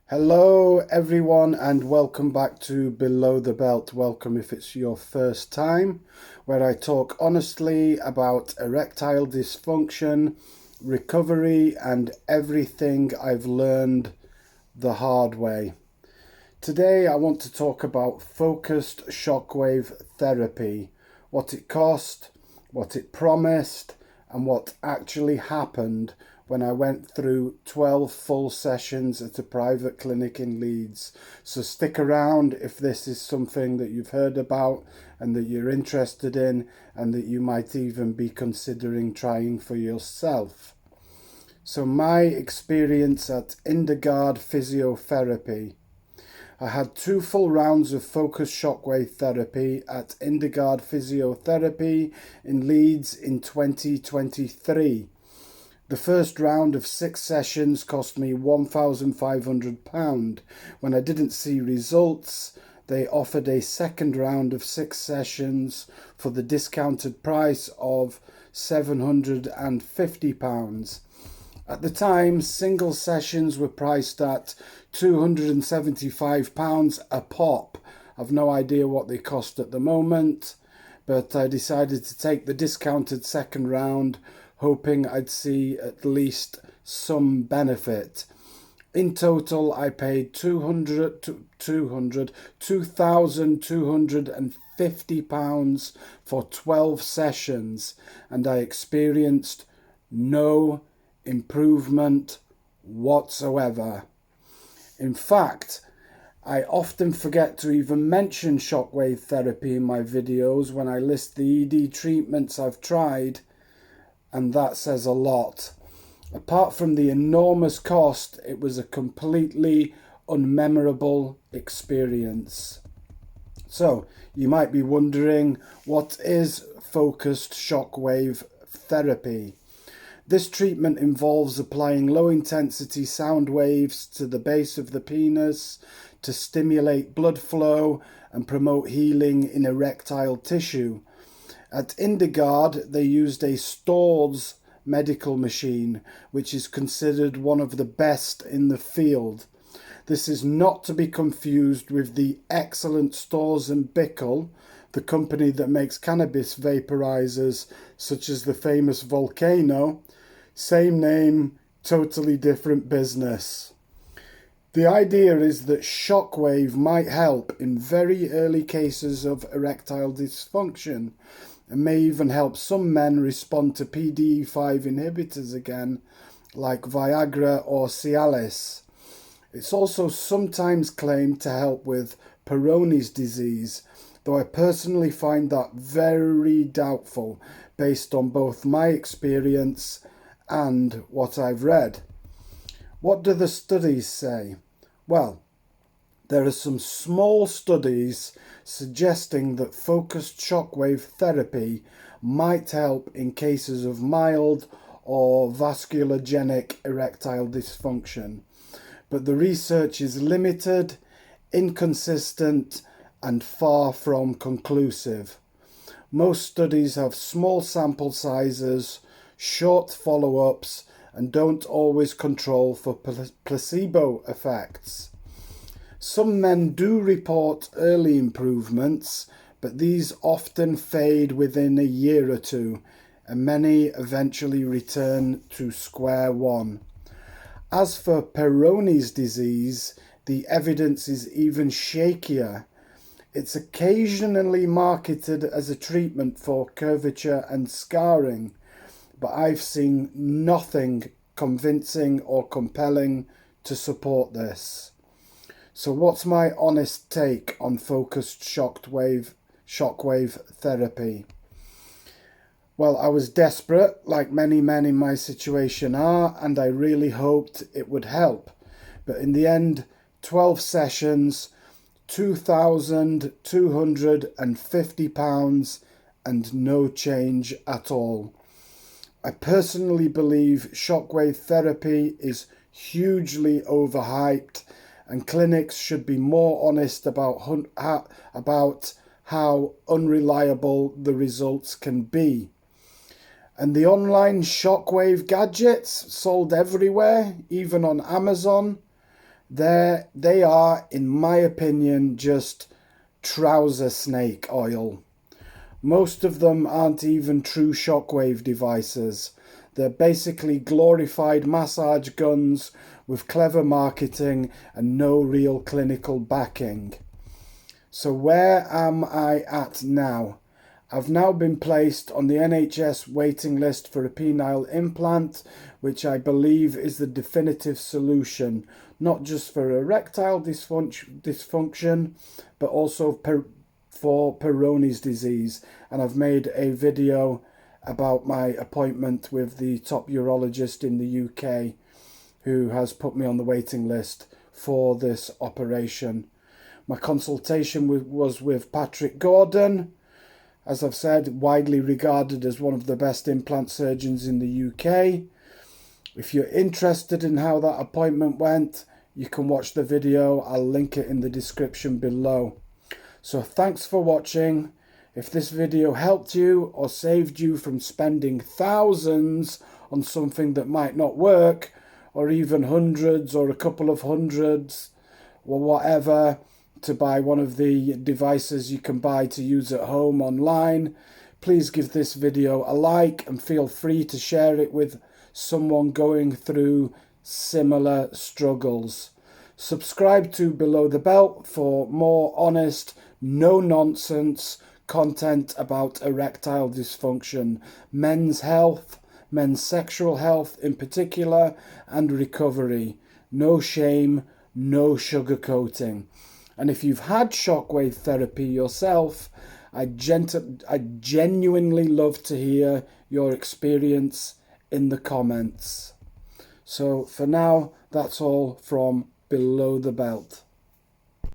Hello everyone and welcome back to Below the Belt. Welcome if it's your first time, where I talk honestly about erectile dysfunction, recovery and everything I've learned the hard way. Today I want to talk about focused shockwave therapy, what it cost, what it promised and what actually happened when I went through 12 full sessions at a private clinic in Leeds. So stick around if this is something that you've heard about and that you're interested in and that you might even be considering trying for yourself. So my experience at Indergaard Physiotherapy. I had 2 full rounds of focused shockwave therapy at Indergaard Physiotherapy in Leeds in 2023. The first round of 6 sessions cost me £1,500. When I didn't see results, they offered a second round of 6 sessions for the discounted price of £750. At the time, single sessions were priced at £275 a pop. I've no idea what they cost at the moment, but I decided to take the discounted second round, hoping I'd see at least some benefit. In total, I paid £2,250 for 12 sessions, and I experienced no improvement whatsoever. In fact, I often forget to even mention shockwave therapy in my videos when I list the ED treatments I've tried, and that says a lot. Apart from the enormous cost, it was a completely unmemorable experience. So, you might be wondering, what is focused shockwave therapy? This treatment involves applying low-intensity sound waves to the base of the penis to stimulate blood flow and promote healing in erectile tissue. At Indergaard, they used a Storz medical machine, which is considered one of the best in the field. This is not to be confused with the excellent Storz and Bickel, the company that makes cannabis vaporizers such as the famous Volcano. Same name, totally different business. The idea is that shockwave might help in very early cases of erectile dysfunction and may even help some men respond to PDE5 inhibitors again, like Viagra or Cialis. It's also sometimes claimed to help with Peyronie's disease, though I personally find that very doubtful based on both my experience and what I've read. What do the studies say? Well, there are some small studies suggesting that focused shockwave therapy might help in cases of mild or vasculogenic erectile dysfunction, but the research is limited, inconsistent, and far from conclusive. Most studies have small sample sizes, short follow-ups, and don't always control for placebo effects. Some men do report early improvements, but these often fade within a year or two, and many eventually return to square one. As for Peyronie's disease, the evidence is even shakier. It's occasionally marketed as a treatment for curvature and scarring, but I've seen nothing convincing or compelling to support this. So what's my honest take on focused shockwave therapy? Well, I was desperate, like many men in my situation are, and I really hoped it would help. But in the end, 12 sessions, £2,250 and no change at all. I personally believe shockwave therapy is hugely overhyped, and clinics should be more honest about how unreliable the results can be. And the online shockwave gadgets sold everywhere, even on Amazon, They are, in my opinion, just trouser snake oil. Most of them aren't even true Shockwave devices. They're basically glorified massage guns with clever marketing and no real clinical backing. So where am I at now? I've now been placed on the NHS waiting list for a penile implant, which I believe is the definitive solution, not just for erectile dysfunction, but also for Peyronie's disease. And I've made a video about my appointment with the top urologist in the UK, who has put me on the waiting list for this operation. My consultation was with Patrick Gordon, as I've said, widely regarded as one of the best implant surgeons in the UK. If you're interested in how that appointment went, you can watch the video. I'll link it in the description below. So thanks for watching. If this video helped you or saved you from spending thousands on something that might not work, or even hundreds or a couple of hundreds or whatever, to buy one of the devices you can buy to use at home online, please give this video a like and feel free to share it with someone going through similar struggles. Subscribe to Below the Belt for more honest, no-nonsense content about erectile dysfunction, men's health, men's sexual health in particular, and recovery. No shame, no sugarcoating. And if you've had shockwave therapy yourself, I genuinely love to hear your experience in the comments. So for now, that's all from Below the Belt.